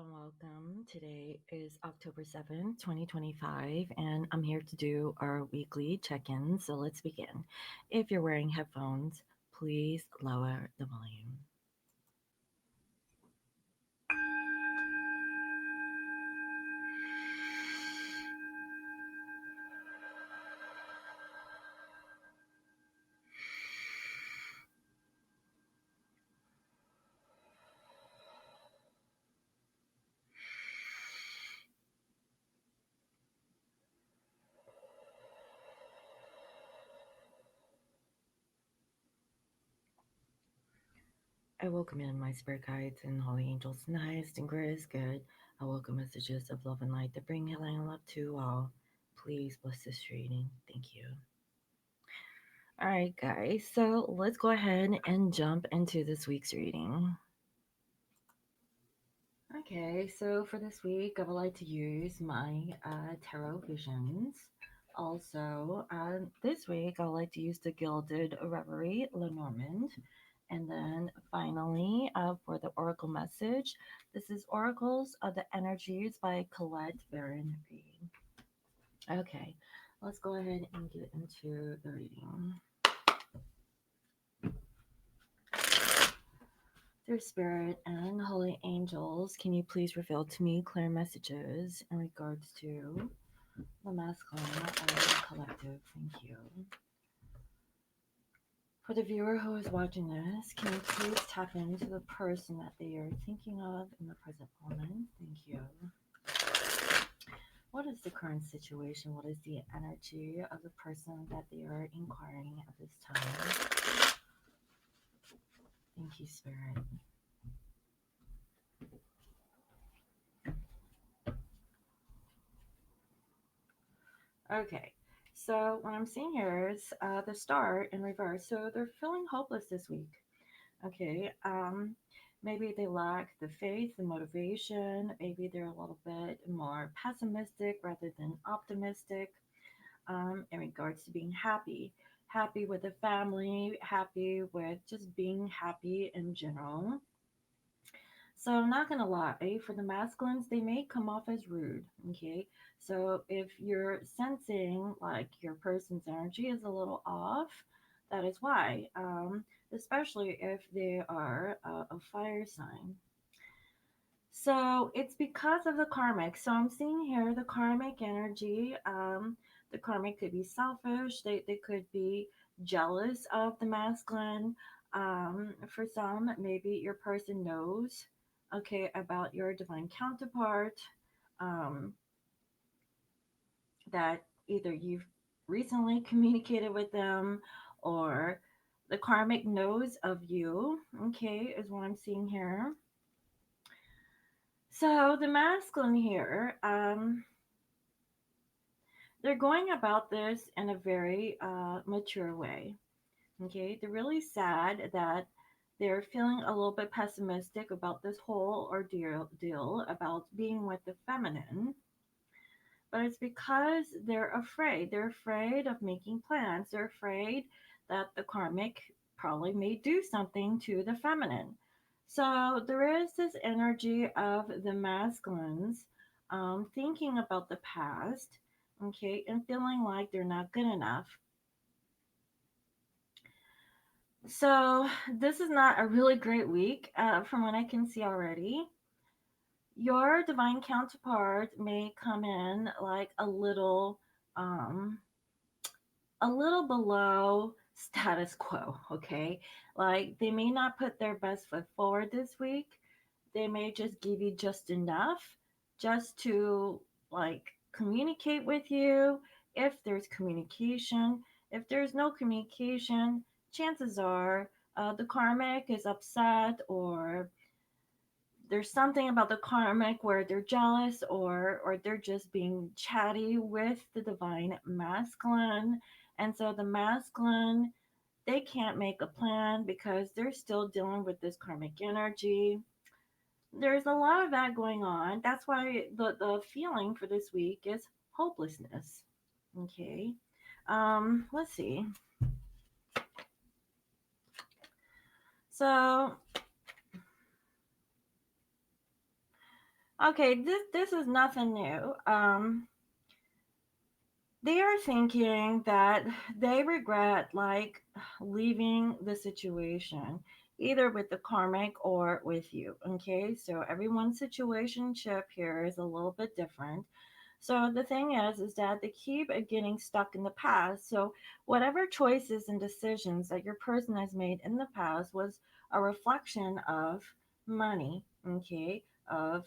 and welcome. Today is October 7th, 2025, and I'm here to do our weekly check in. So let's begin. If you're wearing headphones, please lower the volume. I welcome in my spirit guides and holy angels and highest and greatest good. I welcome messages of love and light that bring healing and love to all. Please bless this reading. Thank you. All right, guys. So let's go ahead and jump into this week's reading. Okay, so for this week, I would like to use my tarot visions. Also, this week, I would like to use the Gilded Reverie Lenormand. And then finally, for the Oracle message, this is Oracles of the Energies by Colette Baron Reed. Okay, let's go ahead and get into the reading. Dear Spirit and Holy Angels, can you please reveal to me clear messages in regards to the masculine and the collective? Thank you. For the viewer who is watching this, can you please tap into the person that they are thinking of in the present moment? Thank you. What is the current situation? What is the energy of the person that they are inquiring at this time? Thank you, Spirit. Okay, so what I'm seeing here is the star in reverse. So they're feeling hopeless this week. Okay, maybe they lack the faith, the motivation. Maybe they're a little bit more pessimistic rather than optimistic in regards to being happy. Happy with the family, happy with just being happy in general. So I'm not gonna lie, for the masculines, they may come off as rude. Okay, so if you're sensing like your person's energy is a little off, that is why. Especially if they are a fire sign. So it's because of the karmic. So I'm seeing here the karmic energy. The karmic could be selfish. They could be jealous of the masculine. For some, maybe your person knows, okay, about your divine counterpart. Um, that either you've recently communicated with them or the karmic knows of you. Okay, is what I'm seeing here. So the masculine here, they're going about this in a very mature way. Okay, they're really sad that they're feeling a little bit pessimistic about this whole ordeal about being with the feminine, but it's because they're afraid. They're afraid of making plans. They're afraid that the karmic probably may do something to the feminine. So there is this energy of the masculines thinking about the past, okay, and feeling like they're not good enough. So this is not a really great week from what I can see already. Your divine counterpart may come in like um, a little below status quo, okay? Like they may not put their best foot forward this week. They may just give you just enough just to like communicate with you if there's communication. If there's no communication, chances are the karmic is upset or there's something about the karmic where they're jealous or they're just being chatty with the divine masculine, and so the masculine, they can't make a plan because they're still dealing with this karmic energy. There's a lot of that going on. That's why the feeling for this week is hopelessness. Okay, let's see. So Okay, this is nothing new. They are thinking that they regret like leaving the situation either with the karmic or with you. Okay, so everyone's situationship here is a little bit different. So the thing is that they keep getting stuck in the past. So whatever choices and decisions that your person has made in the past was a reflection of money, okay, of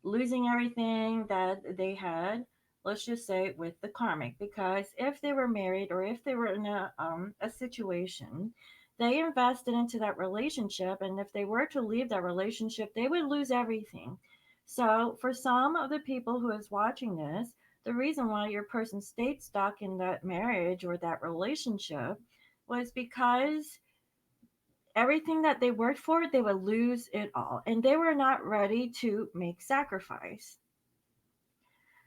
losing everything that they had, let's just say with the karmic, because if they were married or if they were in a situation, they invested into that relationship, and if they were to leave that relationship they would lose everything. So for some of the people who is watching this, the reason why your person stayed stuck in that marriage or that relationship was because everything that they worked for, they would lose it all. And they were not ready to make sacrifice.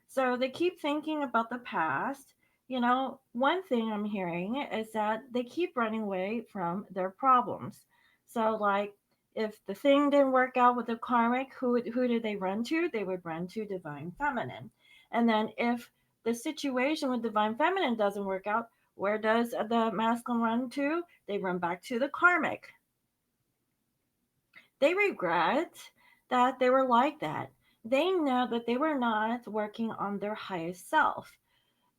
So they keep thinking about the past. You know, one thing I'm hearing is that they keep running away from their problems. So, like, if the thing didn't work out with the karmic, who did they run to? They would run to divine feminine. And then if the situation with divine feminine doesn't work out, where does the masculine run to? They run back to the karmic. They regret that they were like that. They know that they were not working on their highest self.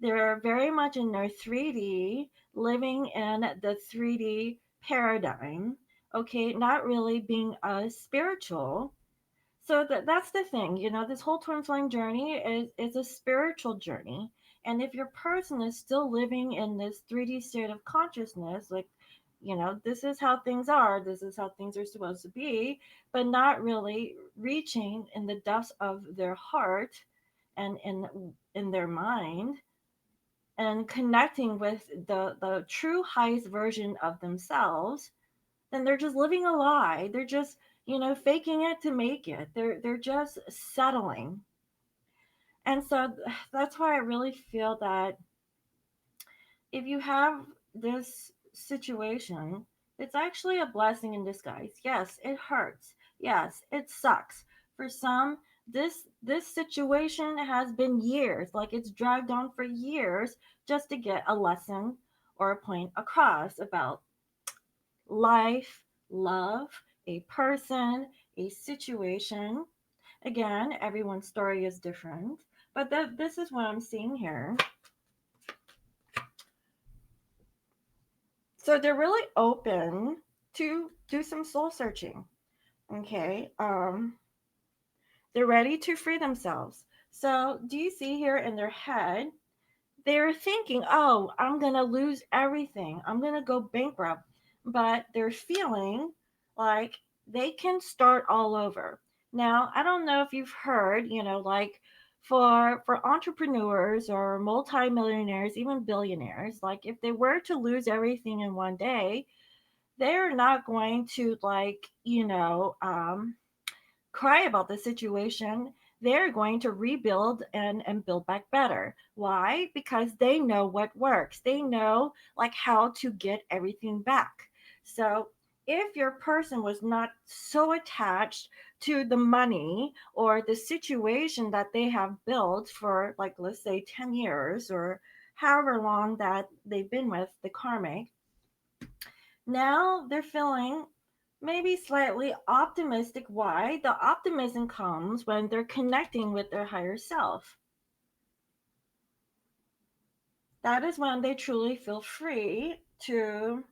They're very much in their 3D, living in the 3D paradigm, okay, not really being spiritual. So that's the thing, you know, this whole twin flame journey is a spiritual journey. And if your person is still living in this 3D state of consciousness, like, you know, this is how things are, this is how things are supposed to be, but not really reaching in the depths of their heart and in their mind and connecting with the true highest version of themselves, then they're just living a lie. They're just, you know, faking it to make it. They're just settling. And so that's why I really feel that if you have this situation, it's actually a blessing in disguise. Yes, it hurts. Yes, it sucks. For some, this situation has been years, like it's dragged on for years just to get a lesson or a point across about life, love, a person, a situation. Again, everyone's story is different, but this is what I'm seeing here. So they're really open to do some soul searching. Okay. They're ready to free themselves. So do you see here in their head, they're thinking, oh, I'm going to lose everything. I'm going to go bankrupt. But they're feeling like they can start all over. Now, I don't know if you've heard, you know, like for entrepreneurs or multimillionaires, even billionaires, like if they were to lose everything in one day, they're not going to like, cry about the situation. They're going to rebuild and build back better. Why? Because they know what works. They know like how to get everything back. So if your person was not so attached to the money or the situation that they have built for like let's say 10 years or however long that they've been with the karmic, now they're feeling maybe slightly optimistic. Why? The optimism comes when they're connecting with their higher self. That is when they truly feel free to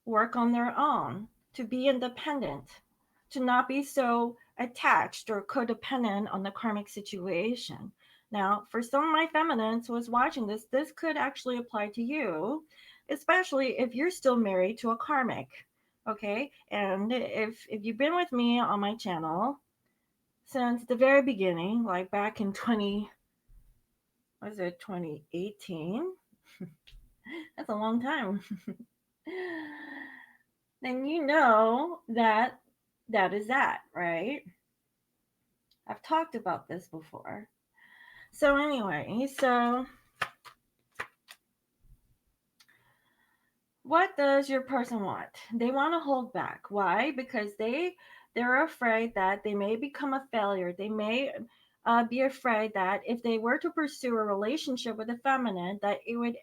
work on their own, to be independent, to not be so attached or codependent on the karmic situation. Now, for some of my feminines who is watching this, this could actually apply to you, especially if you're still married to a karmic. Okay, and if you've been with me on my channel since the very beginning, like back in 20, was it 2018? That's a long time. Then you know that that is that, right? I've talked about this before. So anyway, so what does your person want? They want to hold back. Why? Because they They're afraid that they may become a failure. They may be afraid that if they were to pursue a relationship with the feminine, that it would,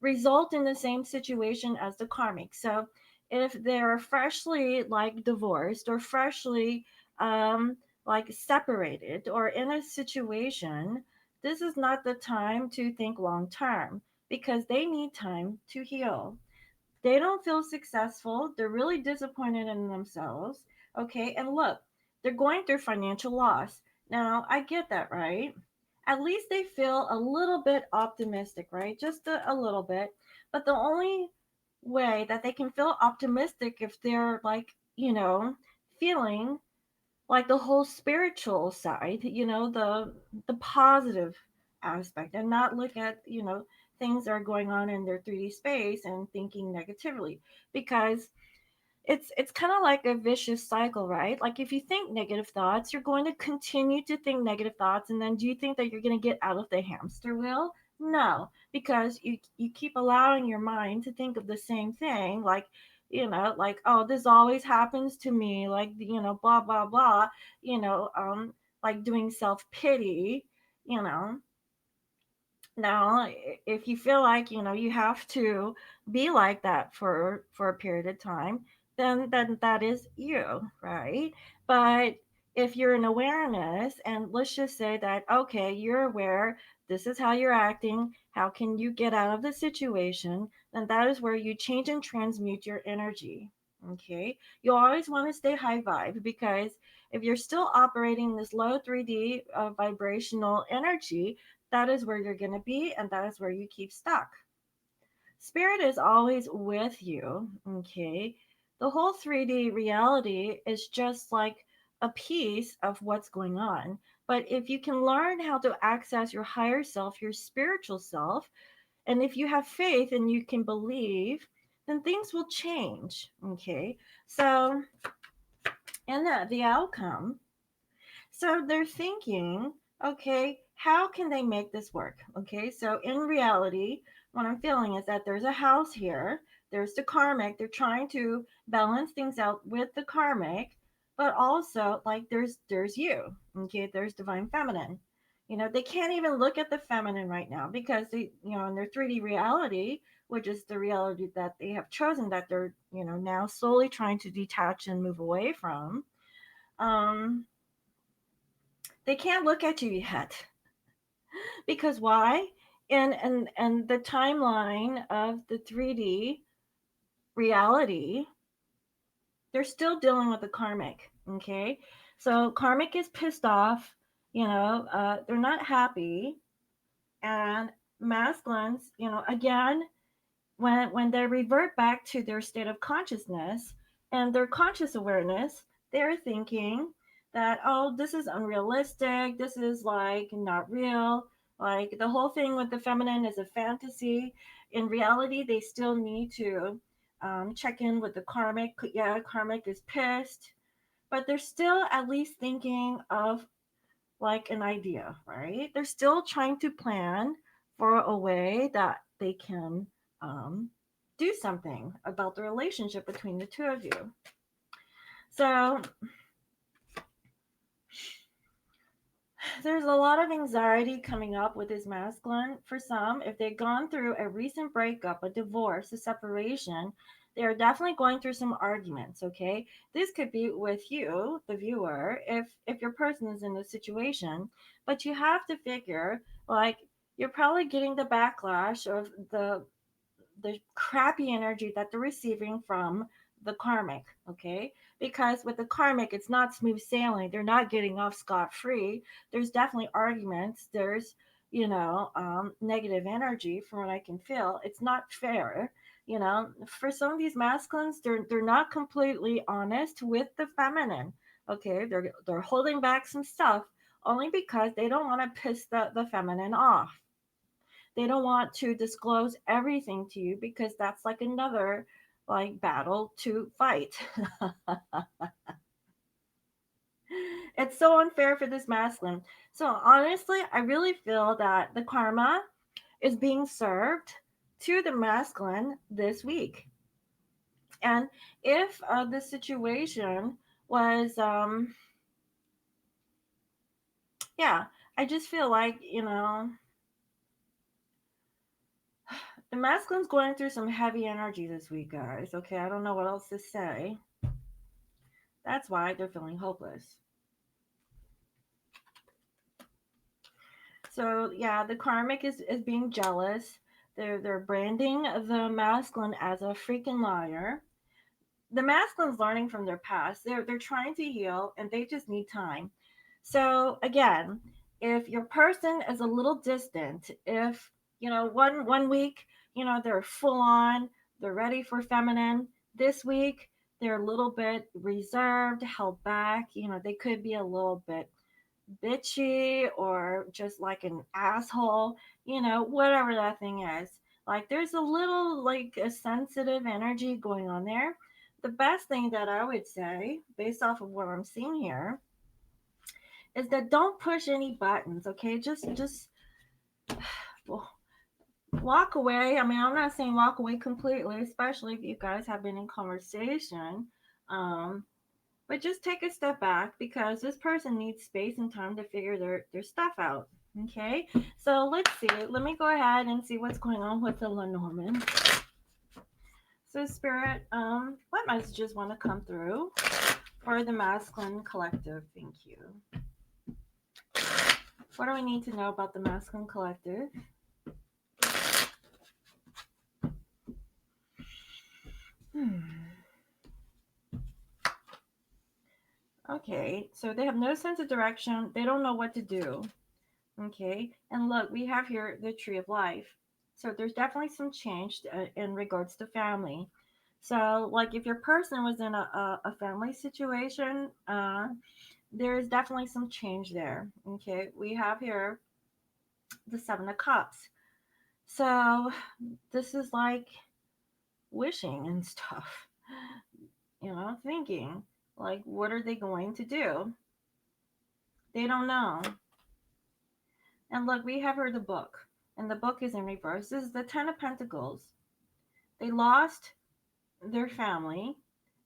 result in the same situation as the karmic. So if they're freshly like divorced or freshly like separated or in a situation, this is not the time to think long term because they need time to heal. They don't feel successful. They're really disappointed in themselves. Okay. And look, they're going through financial loss. Now, I get that, right? At least they feel a little bit optimistic, right? Just a little bit. But the only way that they can feel optimistic if they're like, feeling like the whole spiritual side, the positive aspect and not look at, things that are going on in their 3D space and thinking negatively because it's kind of like a vicious cycle, right? Like if you think negative thoughts, you're going to continue to think negative thoughts, and then do you think that you're going to get out of the hamster wheel? No, because you keep allowing your mind to think of the same thing, like like, oh, this always happens to me, like blah blah blah, like doing self pity, you know now, if you feel like you have to be like that for a period of time, then that is you, right? But if you're in awareness, and let's just say that okay, you're aware, this is how you're acting. How can you get out of the situation? Then that is where you change and transmute your energy. Okay, you always want to stay high vibe because if you're still operating this low 3D vibrational energy, that is where you're going to be, and that is where you keep stuck. Spirit is always with you, okay? The whole 3D reality is just like a piece of what's going on. But if you can learn how to access your higher self, your spiritual self, and if you have faith and you can believe, then things will change, okay? So, and the outcome, so they're thinking, okay, how can they make this work? Okay, so in reality, what I'm feeling is that there's a house here, there's the karmic, they're trying to balance things out with the karmic, but also like there's you, okay, there's divine feminine. They can't even look at the feminine right now because they, in their 3D reality, which is the reality that they have chosen that they're, now slowly trying to detach and move away from. Um, they can't look at you yet because why? And the timeline of the 3D reality, they're still dealing with the karmic. Okay, so karmic is pissed off. They're not happy, and masculines, again, when they revert back to their state of consciousness and their conscious awareness, they're thinking that, oh, this is unrealistic, this is like not real, like the whole thing with the feminine is a fantasy. In reality, they still need to check in with the karmic. Yeah, karmic is pissed, but they're still at least thinking of like an idea, right? They're still trying to plan for a way that they can um, do something about the relationship between the two of you. So there's a lot of anxiety coming up with this masculine. For some, if they've gone through a recent breakup, a divorce, a separation, they are definitely going through some arguments. Okay, this could be with you, the viewer, if your person is in a situation, but you have to figure like you're probably getting the backlash of the crappy energy that they're receiving from the karmic, okay? Because with the karmic, it's not smooth sailing. They're not getting off scot free. There's definitely arguments. There's, negative energy from what I can feel. It's not fair. For some of these masculines, they're not completely honest with the feminine. Okay, they're holding back some stuff only because they don't want to piss the feminine off. They don't want to disclose everything to you because that's like another like battle to fight. It's so unfair for this masculine. So honestly, I really feel that the karma is being served to the masculine this week. And if the situation was, yeah, I just feel like, the masculine's going through some heavy energy this week, guys. Okay, I don't know what else to say. That's why they're feeling hopeless. So yeah, the karmic is being jealous. They're branding the masculine as a freaking liar. The masculine's learning from their past. They're trying to heal and they just need time. So again, if your person is a little distant, if one week, they're full on, they're ready for feminine. This week they're a little bit reserved, held back. They could be a little bit bitchy or just like an asshole, whatever that thing is. Like there's a little like a sensitive energy going on there. The best thing that I would say, based off of what I'm seeing here, is that don't push any buttons, okay? Just well, walk away. I mean, I'm not saying walk away completely, especially if you guys have been in conversation. Um, but just take a step back because this person needs space and time to figure their stuff out. Okay, so let's see. Let me go ahead and see what's going on with the Lenormand. So, Spirit, what messages want to come through for the masculine collective? Thank you. What do we need to know about the masculine collective? Okay, so they have no sense of direction. They don't know what to do. Okay, and look, we have here the tree of life. So there's definitely some change in regards to family. So, like, if your person was in a family situation, there is definitely some change there. Okay, we have here the Seven of Cups. So, this is like wishing and stuff, thinking, like, what are they going to do? They don't know. And look, we have here the book, and the book is in reverse. This is the Ten of Pentacles. They lost their family.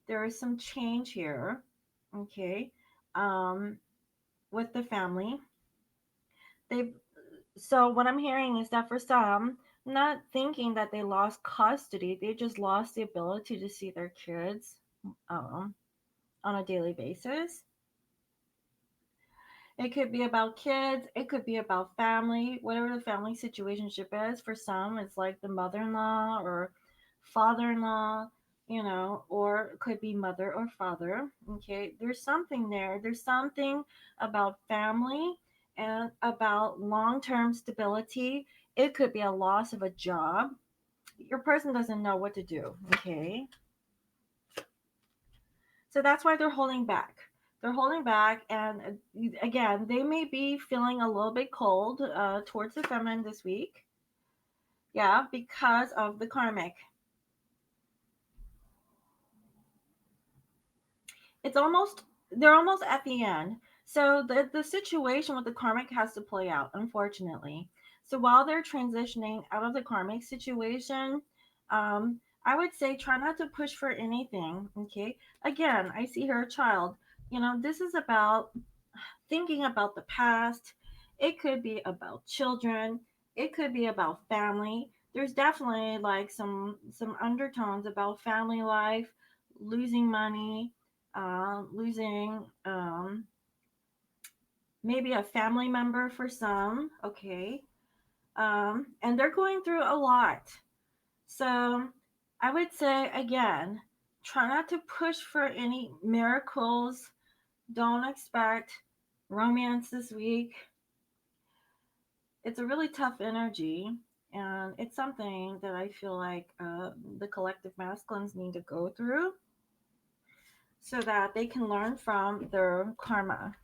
There is some change here, okay, um, with the family. They so what I'm hearing is that for some, not thinking that they lost custody, they just lost the ability to see their kids um, on a daily basis. It could be about kids. It could be about family, whatever the family situationship is. For some, it's like the mother-in-law or father-in-law, or it could be mother or father. Okay, there's something there. There's something about family and about long-term stability. It could be a loss of a job. Your person doesn't know what to do. Okay, so that's why they're holding back. They're holding back, and again, they may be feeling a little bit cold towards the feminine this week. Yeah, because of the karmic. It's almost they're almost at the end. So the situation with the karmic has to play out, unfortunately. So while they're transitioning out of the karmic situation, I would say try not to push for anything. Okay. Again, I see her a child. This is about thinking about the past. It could be about children. It could be about family. There's definitely like some undertones about family life, losing money, losing maybe a family member for some. Okay, and they're going through a lot. So I would say again, try not to push for any miracles. Don't expect romance this week. It's a really tough energy, and it's something that I feel like the collective masculines need to go through so that they can learn from their karma.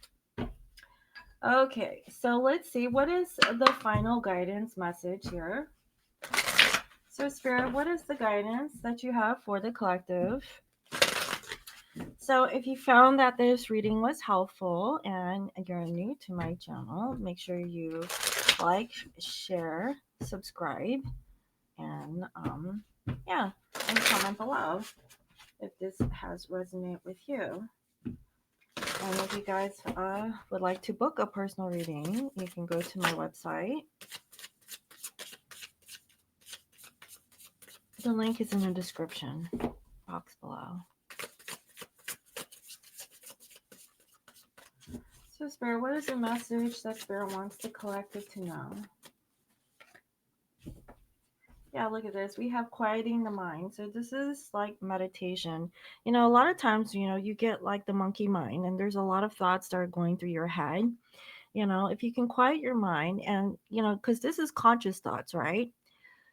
Okay, so let's see what is the final guidance message here. So, Spirit, what is the guidance that you have for the collective? So, if you found that this reading was helpful and you're new to my channel, make sure you like, share, subscribe, and yeah, and comment below if this has resonated with you. And if you guys would like to book a personal reading, you can go to my website. The link is in the description box below. So, Spirit, what is the message that Spirit wants the collective to know? Yeah, look at this. We have quieting the mind. So this is like meditation. A lot of times, you get like the monkey mind, and there's a lot of thoughts that are going through your head. If you can quiet your mind, and because this is conscious thoughts, right?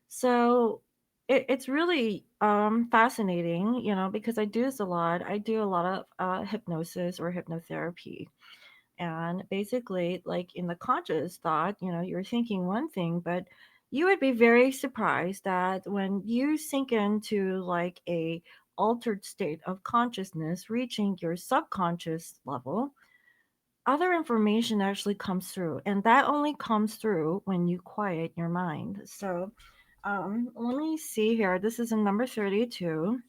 So it's really fascinating, because I do this a lot. I do a lot of hypnosis or hypnotherapy. And basically, like in the conscious thought, you're thinking one thing, but you would be very surprised that when you sink into like a altered state of consciousness, reaching your subconscious level, other information actually comes through. And that only comes through when you quiet your mind. So let me see here. This is in number 32.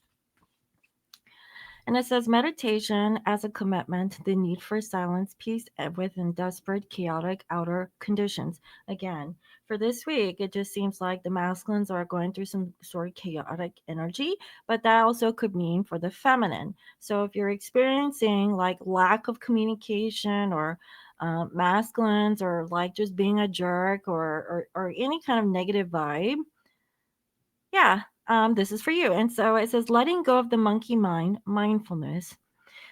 And it says meditation as a commitment, the need for silence, peace within desperate, chaotic outer conditions. Again, for this week, it just seems like the masculines are going through some sort of chaotic energy, but that also could mean for the feminine. So if you're experiencing like lack of communication or masculines or like just being a jerk or any kind of negative vibe, yeah, this is for you. And so it says letting go of the monkey mind, mindfulness.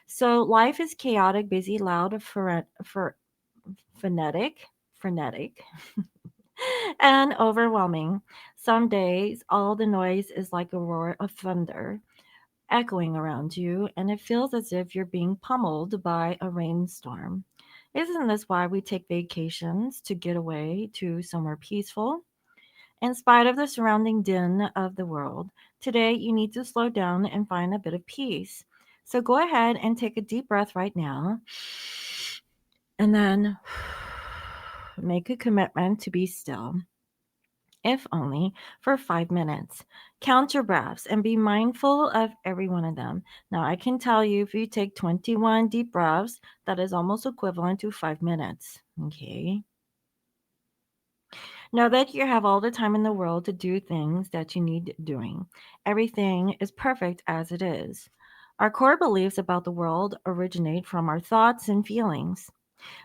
So life is chaotic, busy, loud, frenetic, and overwhelming. Some days, all the noise is like a roar of thunder echoing around you, and it feels as if you're being pummeled by a rainstorm. Isn't this why we take vacations to get away to somewhere peaceful? In spite of the surrounding din of the world, today you need to slow down and find a bit of peace. So go ahead and take a deep breath right now. And then make a commitment to be still, if only for 5 minutes. Count your breaths and be mindful of every one of them. Now, I can tell you if you take 21 deep breaths, that is almost equivalent to 5 minutes. Okay. Know that you have all the time in the world to do things that you need doing. Everything is perfect as it is. Our core beliefs about the world originate from our thoughts and feelings,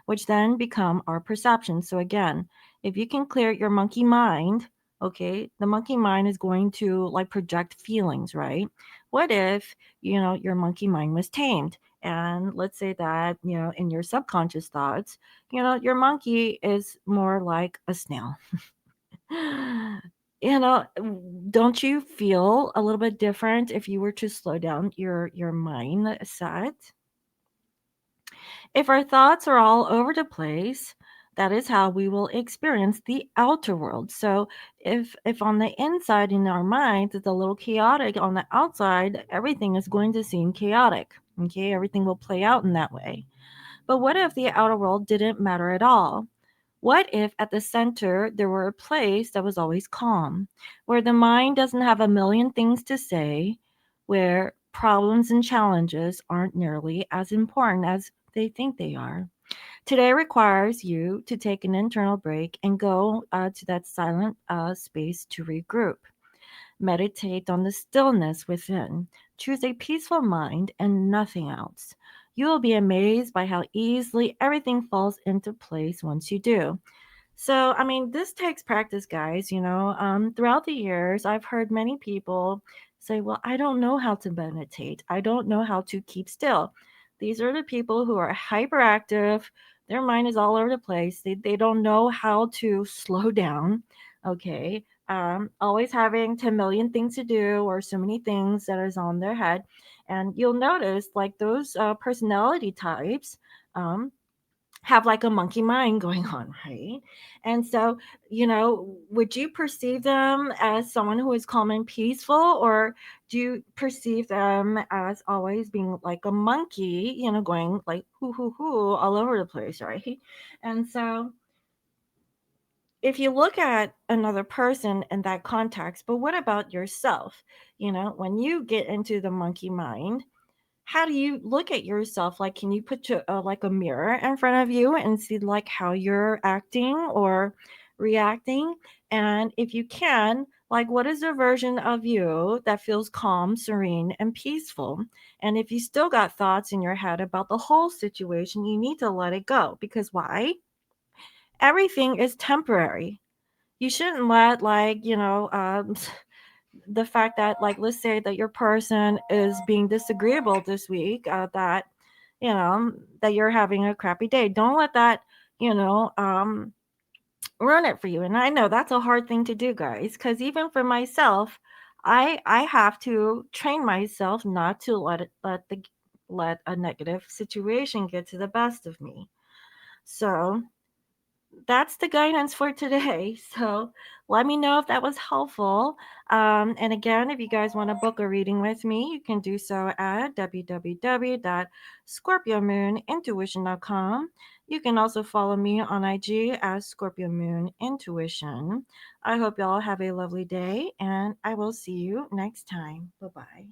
which then become our perceptions. So, again, if you can clear your monkey mind, okay, the monkey mind is going to like project feelings, right? What if, your monkey mind was tamed? And let's say that, in your subconscious thoughts, your monkey is more like a snail. You know, don't you feel a little bit different if you were to slow down your mindset? If our thoughts are all over the place, that is how we will experience the outer world. So if on the inside in our mind it's a little chaotic, on the outside everything is going to seem chaotic. Okay, everything will play out in that way. But what if the outer world didn't matter at all? What if at the center there were a place that was always calm, where the mind doesn't have a million things to say, where problems and challenges aren't nearly as important as they think they are? Today requires you to take an internal break and go to that silent space to regroup. Meditate on the stillness within. Choose a peaceful mind and nothing else. You will be amazed by how easily everything falls into place once you do. So, I mean, this takes practice, guys. Throughout the years, I've heard many people say, well, I don't know how to meditate. I don't know how to keep still. These are the people who are hyperactive. Their mind is all over the place. They don't know how to slow down. Okay. Always having 10 million things to do or so many things that is on their head. And you'll notice like those personality types. Have like a monkey mind going on, right? And so, would you perceive them as someone who is calm and peaceful, or do you perceive them as always being like a monkey, going like hoo all over the place, right? And so, if you look at another person in that context, but what about yourself? When you get into the monkey mind, how do you look at yourself? Like, can you put your, like a mirror in front of you and see like how you're acting or reacting? And if you can, like, what is a version of you that feels calm, serene, and peaceful? And if you still got thoughts in your head about the whole situation, you need to let it go. Because why? Everything is temporary. You shouldn't let, like, the fact that, like, let's say that your person is being disagreeable this week, that you're having a crappy day. Don't let that, you know, ruin it for you. And I know that's a hard thing to do, guys, because even for myself, I have to train myself not to let a negative situation get to the best of me. So that's the guidance for today. So let me know if that was helpful. And again, if you guys want to book a reading with me, you can do so at www.scorpiomoonintuition.com. You can also follow me on IG as Scorpio Moon Intuition. I hope y'all have a lovely day, and I will see you next time. Bye bye.